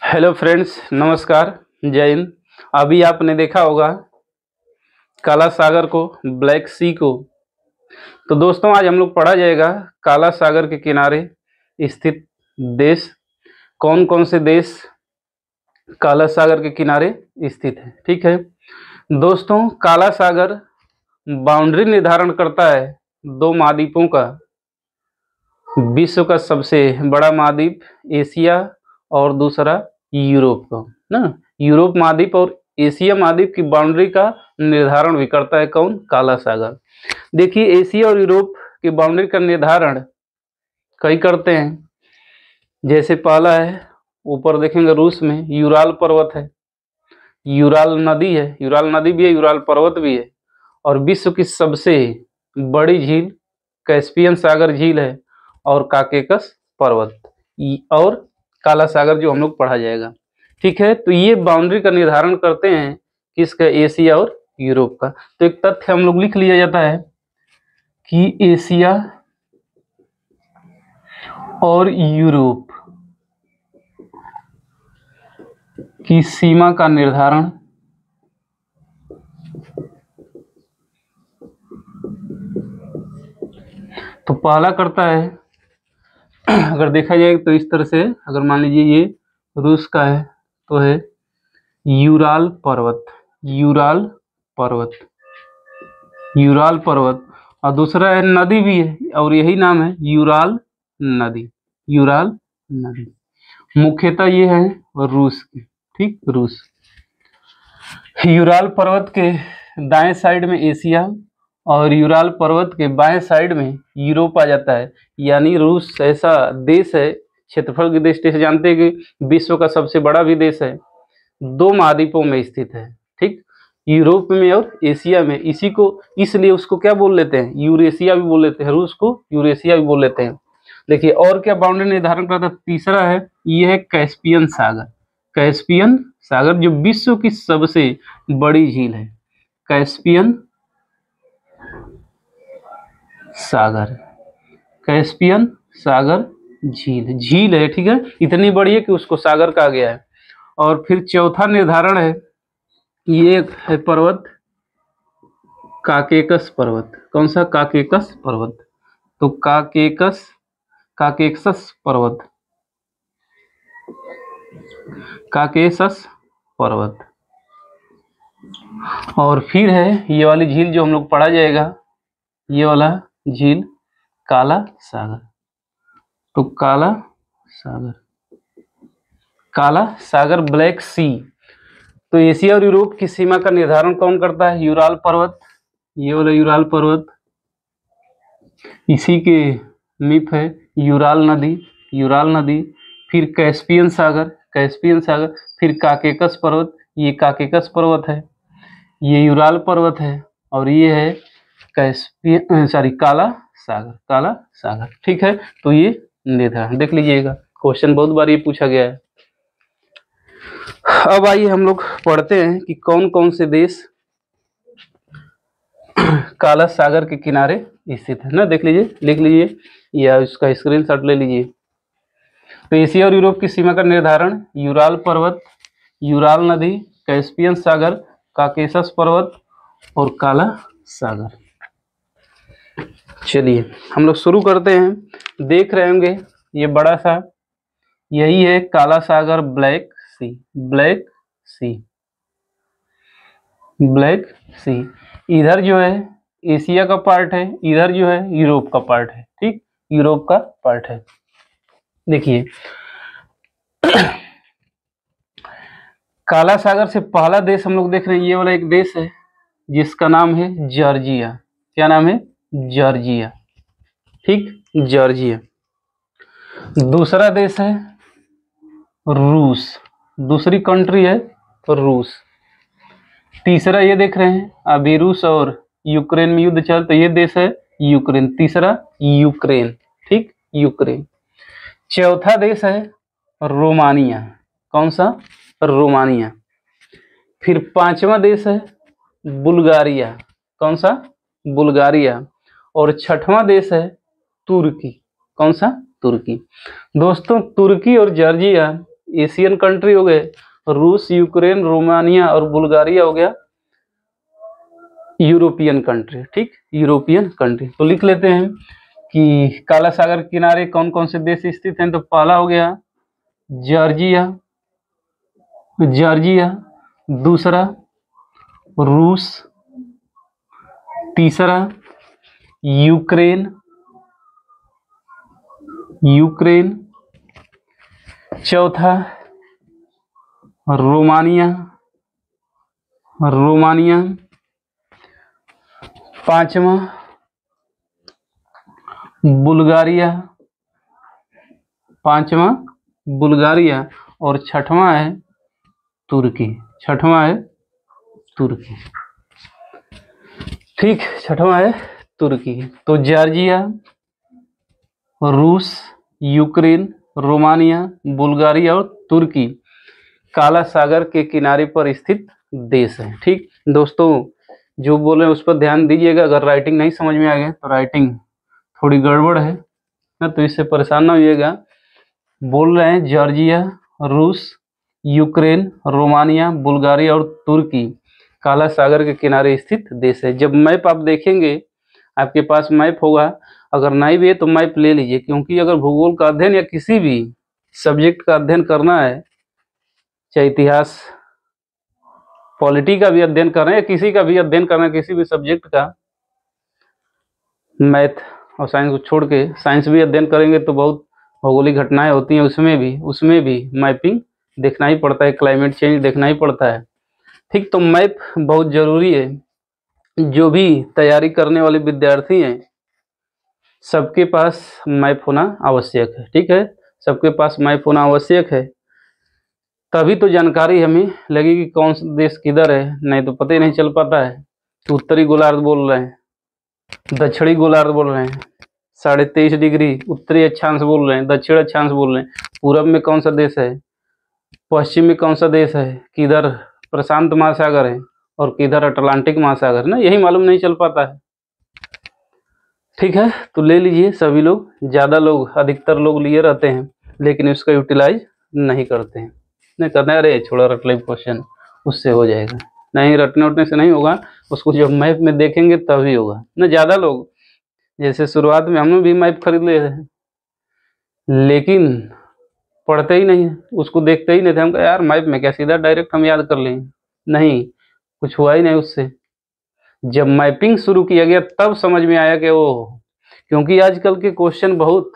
Hello friends, नमस्कार, जय हिंद। अभी आपने देखा होगा काला सागर को, ब्लैक सी को। तो दोस्तों आज हम लोग पढ़ा जाएगा काला सागर के किनारे स्थित देश, कौन कौन से देश काला सागर के किनारे स्थित है। ठीक है दोस्तों, काला सागर बाउंड्री निर्धारण करता है दो महाद्वीपों का। विश्व का सबसे बड़ा महाद्वीप एशिया और दूसरा यूरोप का ना। यूरोप महाद्वीप और एशिया महाद्वीप की बाउंड्री का निर्धारण भी करता है कौन? काला सागर। देखिए, एशिया और यूरोप की बाउंड्री का निर्धारण कई करते हैं। जैसे पहला है, ऊपर देखेंगे रूस में यूराल पर्वत है, यूराल नदी है, यूराल नदी भी है, यूराल पर्वत भी है। और विश्व की सबसे बड़ी झील कैस्पियन सागर झील है और काकेकस पर्वत और काला सागर जो हम लोग पढ़ा जाएगा। ठीक है, तो ये बाउंड्री का निर्धारण करते हैं किसका? एशिया और यूरोप का। तो एक तथ्य हम लोग लिख लिया जाता है कि एशिया और यूरोप की सीमा का निर्धारण तो पहला करता है, अगर देखा जाए तो इस तरह से, अगर मान लीजिए ये रूस का है तो है यूराल पर्वत, यूराल पर्वत, यूराल पर्वत। और दूसरा है नदी भी है और यही नाम है यूराल नदी, यूराल नदी। मुख्यतः ये है रूस की। ठीक, रूस। यूराल पर्वत के दाएं साइड में एशिया और यूराल पर्वत के बाएं साइड में यूरोप आ जाता है। यानी रूस ऐसा देश है, क्षेत्रफल की दृष्टि से जानते हैं कि विश्व का सबसे बड़ा भी देश है, दो महाद्वीपों में स्थित है। ठीक, यूरोप में और एशिया में। इसी को, इसलिए उसको क्या बोल लेते हैं? यूरेशिया भी बोल लेते हैं, रूस को यूरेशिया भी बोल लेते हैं। देखिए और क्या बाउंड्री निर्धारण करता है? तीसरा है, यह है कैस्पियन सागर। कैस्पियन सागर जो विश्व की सबसे बड़ी झील है, कैस्पियन सागर, कैस्पियन सागर झील, झील है। ठीक है, इतनी बड़ी है कि उसको सागर कहा गया है। और फिर चौथा निर्धारण है, ये है पर्वत काकेकस पर्वत। कौन सा? काकेकस पर्वत। तो काकेकस, काकेकस पर्वत, काकेशस पर्वत। और फिर है ये वाली झील जो हम लोग पढ़ा जाएगा, ये वाला झील काला सागर। तो काला सागर, काला सागर, ब्लैक सी। तो एशिया और यूरोप की सीमा का निर्धारण कौन करता है? यूराल पर्वत, ये वाला यूराल पर्वत। इसी के मीप है यूराल नदी, यूराल नदी। फिर कैस्पियन सागर, कैस्पियन सागर। फिर काकेकस पर्वत, ये काकेकस पर्वत है, ये यूराल पर्वत है। और ये है कैस्पियन, सॉरी, काला सागर, काला सागर। ठीक है, तो ये निर्धारण देख लीजिएगा, क्वेश्चन बहुत बार ये पूछा गया है। अब आइए हम लोग पढ़ते हैं कि कौन कौन से देश काला सागर के किनारे स्थित है ना। देख लीजिए, लिख लीजिए या उसका स्क्रीनशॉट ले लीजिए। तो एशिया और यूरोप की सीमा का निर्धारण यूराल पर्वत, यूराल नदी, कैस्पियन सागर, काकेशस पर्वत और काला सागर। चलिए हम लोग शुरू करते हैं। देख रहे होंगे ये बड़ा सा, यही है काला सागर, ब्लैक सी, ब्लैक सी, ब्लैक सी। इधर जो है एशिया का पार्ट है, इधर जो है यूरोप का पार्ट है। ठीक, यूरोप का पार्ट है। देखिए काला सागर से पहला देश हम लोग देख रहे हैं, ये वाला एक देश है जिसका नाम है जॉर्जिया। क्या नाम है? जॉर्जिया। ठीक, जॉर्जिया। दूसरा देश है रूस, दूसरी कंट्री है रूस। तीसरा ये देख रहे हैं, अभी रूस और यूक्रेन में युद्ध चल, तो ये देश है यूक्रेन। तीसरा यूक्रेन। ठीक, यूक्रेन। चौथा देश है रोमानिया। कौन सा? रोमानिया। फिर पांचवा देश है बुल्गारिया। कौन सा? बुल्गारिया। और छठवां देश है तुर्की। कौन सा? तुर्की। दोस्तों तुर्की और जॉर्जिया एशियन कंट्री हो गए, रूस, यूक्रेन, रोमानिया और बुल्गारिया हो गया यूरोपियन कंट्री। ठीक, यूरोपियन कंट्री। तो लिख लेते हैं कि काला सागर के किनारे कौन कौन से देश स्थित हैं। तो पहला हो गया जॉर्जिया, जॉर्जिया, दूसरा रूस, तीसरा यूक्रेन, यूक्रेन, चौथा रोमानिया, रोमानिया, पांचवा बुल्गारिया, पांचवा बुल्गारिया, और छठवां है तुर्की, छठवां है तुर्की। ठीक, छठवां है तुर्की। तो जॉर्जिया, रूस, यूक्रेन, रोमानिया, बुल्गारिया और तुर्की काला सागर के किनारे पर स्थित देश है। ठीक दोस्तों, जो बोल रहे हैं उस पर ध्यान दीजिएगा। अगर राइटिंग नहीं समझ में आ गया तो राइटिंग थोड़ी गड़बड़ है ना, तो इससे परेशान ना होइएगा। बोल रहे हैं जॉर्जिया, रूस, यूक्रेन, रोमानिया, बुल्गारिया और तुर्की काला सागर के किनारे स्थित देश है। जब मैप आप देखेंगे, आपके पास मैप होगा, अगर नहीं भी है तो मैप ले लीजिए, क्योंकि अगर भूगोल का अध्ययन या किसी भी सब्जेक्ट का अध्ययन करना है, चाहे इतिहास, पॉलिटी का भी अध्ययन कर रहे हैं, किसी का भी अध्ययन करना है, किसी भी सब्जेक्ट का, मैथ और साइंस को छोड़ के साइंस भी अध्ययन करेंगे तो बहुत भौगोलिक घटनाएं होती हैं, उसमें भी मैपिंग देखना ही पड़ता है, क्लाइमेट चेंज देखना ही पड़ता है। ठीक, तो मैप बहुत जरूरी है। जो भी तैयारी करने वाले विद्यार्थी हैं सबके पास मैप होना आवश्यक है। ठीक है, सबके पास मैप होना आवश्यक है, तभी तो जानकारी हमें लगेगी कौन सा देश किधर है, नहीं तो पता ही नहीं चल पाता है। तो उत्तरी गोलार्ध बोल रहे हैं, दक्षिणी गोलार्ध बोल रहे हैं, 23.5 डिग्री उत्तरी अक्षांश बोल रहे हैं, दक्षिण अक्षांश बोल रहे हैं, पूरब में कौन सा देश है, पश्चिम में कौन सा देश है, किधर प्रशांत महासागर है और किधर अटलांटिक महासागर, ना यही मालूम नहीं चल पाता है। ठीक है, तो ले लीजिए सभी लोग, ज़्यादा लोग, अधिकतर लोग लिए रहते हैं लेकिन उसका यूटिलाइज नहीं करते हैं। नहीं कहते हैं अरे छोड़ा रट ले क्वेश्चन, उससे हो जाएगा। नहीं, रटने उठने से नहीं होगा, उसको जब मैप में देखेंगे तभी होगा ना। ज़्यादा लोग, जैसे शुरुआत में हम भी मैप खरीद ले रहे हैं लेकिन पढ़ते ही नहीं, उसको देखते ही नहीं थे। हम कहा यार मैप में क्या, सीधा डायरेक्ट हम याद कर लेंगे, नहीं, कुछ हुआ ही नहीं उससे। जब मैपिंग शुरू किया गया तब समझ में आया कि वो, क्योंकि आजकल के क्वेश्चन बहुत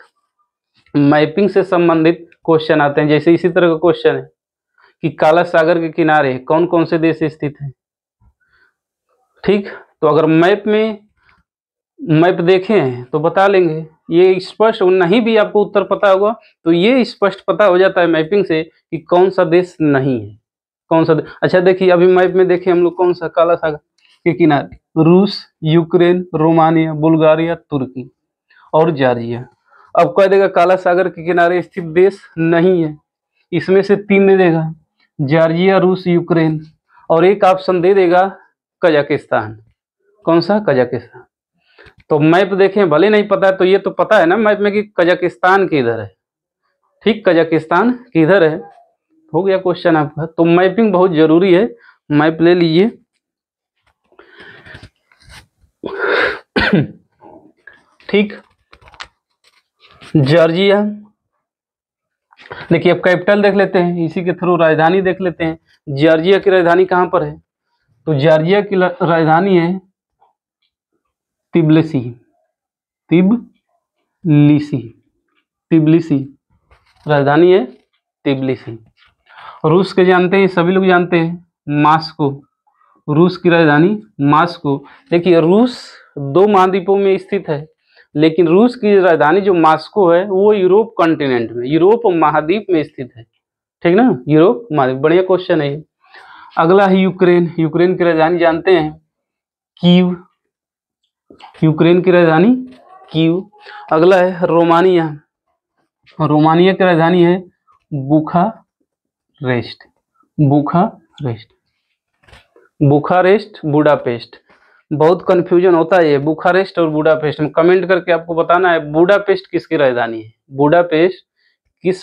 मैपिंग से संबंधित क्वेश्चन आते हैं। जैसे इसी तरह का क्वेश्चन है कि काला सागर के किनारे कौन कौन से देश स्थित हैं। ठीक, तो अगर मैप देखें तो बता लेंगे, ये स्पष्ट, नहीं भी आपको उत्तर पता होगा तो ये स्पष्ट पता हो जाता है मैपिंग से कि कौन सा देश नहीं है, कौन सा अच्छा देखिए, अभी मैप में देखें हम लोग कौन सा काला सागर के किनारे, रूस, यूक्रेन, रोमानिया, बुल्गारिया, तुर्की और जॉर्जिया। अब कह देगा काला सागर के किनारे स्थित देश नहीं है, इसमें से 3 दे देगा, जॉर्जिया, रूस, यूक्रेन, और एक ऑप्शन दे देगा कजाकिस्तान। कौन सा? कजाकिस्तान। तो मैप देखें, भले नहीं पता है तो ये तो पता है ना मैप में कि कजाकिस्तान किधर है। ठीक, कजाकिस्तान किधर है, हो गया क्वेश्चन आपका। तो मैपिंग बहुत जरूरी है, मैप ले लीजिए। ठीक, जॉर्जिया, देखिए अब कैपिटल देख लेते हैं, इसी के थ्रू राजधानी देख लेते हैं। जॉर्जिया की राजधानी कहाँ पर है? तो जॉर्जिया की राजधानी है तिब्लिसी, तिब्लिसी राजधानी है तिब्लिसी। रूस के जानते हैं, सभी लोग जानते हैं, मॉस्को, रूस की राजधानी मॉस्को। देखिए रूस 2 महाद्वीपों में स्थित है, लेकिन रूस की राजधानी जो मॉस्को है वो यूरोप कॉन्टिनेंट में, यूरोप महाद्वीप में स्थित है। ठीक ना, यूरोप महाद्वीप। बढ़िया क्वेश्चन है ये। अगला है यूक्रेन, यूक्रेन की राजधानी जानते हैं कीव, यूक्रेन की राजधानी कीव। अगला है रोमानिया, रोमानिया की राजधानी है बुखारेस्ट, बुखारेस्ट, बुडापेस्ट। बहुत कंफ्यूजन होता है ये बुखारेस्ट और बुडापेस्ट में, कमेंट करके आपको बताना है बुडापेस्ट किसकी राजधानी है, बुडापेस्ट किस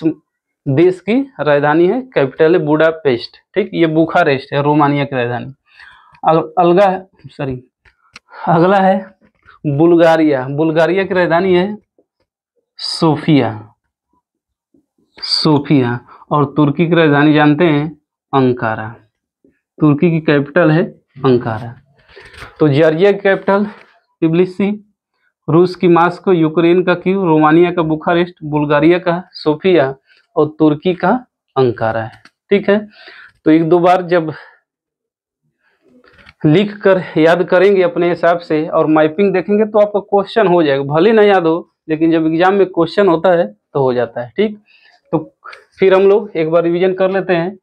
देश की राजधानी है, कैपिटल है बुडापेस्ट। ठीक, ये बुखारेस्ट है रोमानिया की राजधानी। अगला है बुल्गारिया। बुल्गारिया की राजधानी है सोफिया। और तुर्की की राजधानी जानते हैं अंकारा। तुर्की की कैपिटल है अंकारा। तो जॉर्जिया की कैपिटल ट्बिलिसी, रूस की मास्को, यूक्रेन का कीव, रोमानिया का बुखारेस्ट, बुल्गारिया का सोफिया और तुर्की का अंकारा है। ठीक है, तो एक दो बार जब लिख कर याद करेंगे अपने हिसाब से और मैपिंग देखेंगे तो आपको क्वेश्चन हो जाएगा। भले ना याद हो, लेकिन जब एग्जाम में क्वेश्चन होता है तो हो जाता है। ठीक, तो फिर हम लोग एक बार रिवीजन कर लेते हैं।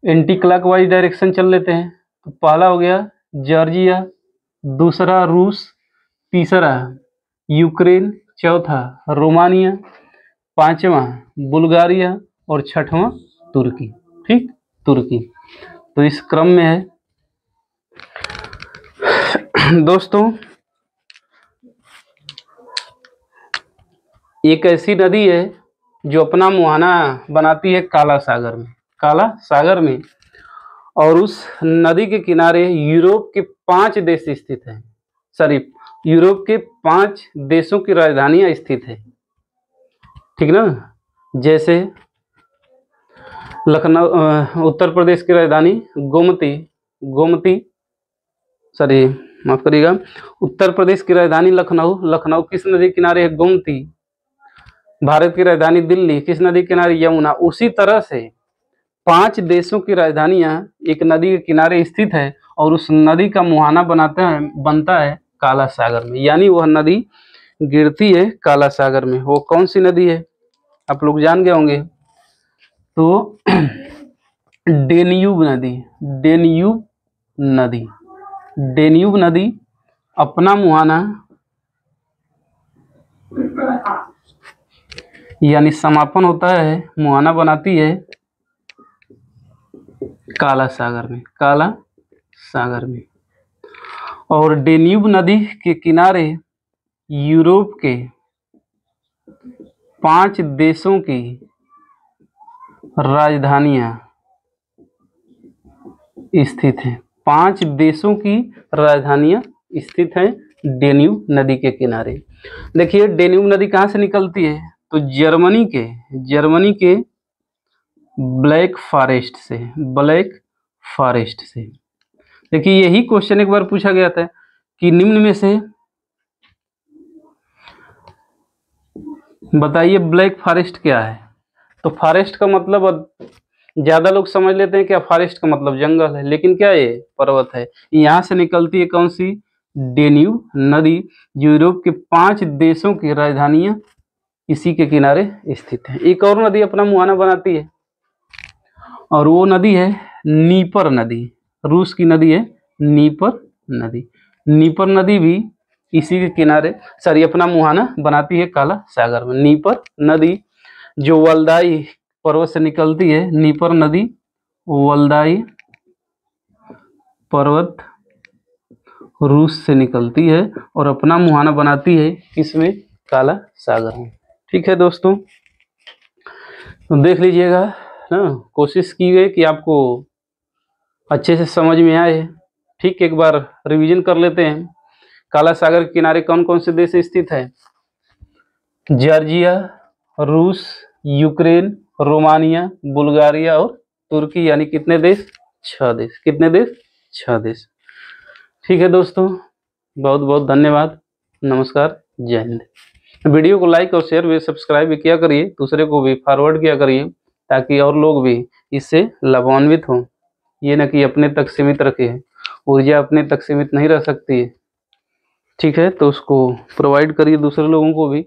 एंटी क्लॉकवाइज डायरेक्शन चल लेते हैं। तो पहला हो गया जॉर्जिया, दूसरा रूस, तीसरा यूक्रेन, चौथा रोमानिया, पांचवा बुल्गारिया और छठवां तुर्की। ठीक, तुर्की। तो इस क्रम में है दोस्तों। एक ऐसी नदी है जो अपना मुहाना बनाती है काला सागर में, और उस नदी के किनारे यूरोप के 5 देश स्थित हैं। यूरोप के 5 देशों की राजधानियां स्थित है। ठीक ना, जैसे लखनऊ, उत्तर प्रदेश की राजधानी माफ करिएगा, उत्तर प्रदेश की राजधानी लखनऊ किस नदी किनारे है? गोमती। भारत की राजधानी दिल्ली किस नदी किनारे? यमुना। उसी तरह से 5 देशों की राजधानियां एक नदी के किनारे स्थित है और उस नदी का मुहाना बनता है काला सागर में, यानी वह नदी गिरती है काला सागर में। वो कौन सी नदी है आप लोग जान गए होंगे, तो डेन्यूब नदी अपना मुहाना यानी समापन होता है, मुहाना बनाती है काला सागर में। और डेन्यूब नदी के किनारे यूरोप के 5 देशों की राजधानियां स्थित हैं। 5 देशों की राजधानियां स्थित हैं डेन्यूब नदी के किनारे। देखिए डेन्यूब नदी कहाँ से निकलती है? तो जर्मनी के ब्लैक फॉरेस्ट से। देखिए यही क्वेश्चन एक बार पूछा गया था कि निम्न में से बताइए ब्लैक फॉरेस्ट क्या है। तो फॉरेस्ट का मतलब ज्यादा लोग समझ लेते हैं क्या, फॉरेस्ट का मतलब जंगल है, लेकिन क्या ये पर्वत है। यहाँ से निकलती है कौन सी? डेन्यूब नदी। यूरोप के 5 देशों की राजधानियां इसी के किनारे स्थित है। एक और नदी अपना मुहाना बनाती है और वो नदी है नीपर नदी। रूस की नदी है नीपर नदी भी इसी के किनारे अपना मुहाना बनाती है काला सागर में। नीपर नदी जो वल्दाई पर्वत से निकलती है, नीपर नदी वल्दाई पर्वत रूस से निकलती है और अपना मुहाना बनाती है इसमें काला सागर में। ठीक है दोस्तों, तो देख लीजिएगा ना, कोशिश की गई कि आपको अच्छे से समझ में आए। ठीक, एक बार रिवीजन कर लेते हैं। काला सागर के किनारे कौन कौन से देश स्थित है? जॉर्जिया, रूस, यूक्रेन, रोमानिया, बुल्गारिया और तुर्की, यानी कितने देश? 6 देश। कितने देश? 6 देश। ठीक है दोस्तों, बहुत बहुत धन्यवाद। नमस्कार, जय हिंद। वीडियो को लाइक और शेयर भी, सब्सक्राइब भी किया करिए, दूसरे को भी फॉरवर्ड किया करिए ताकि और लोग भी इससे लाभान्वित हों। ये न कि अपने तक सीमित रखे। ऊर्जा अपने तक सीमित नहीं रह सकती है। ठीक है, तो उसको प्रोवाइड करिए दूसरे लोगों को भी।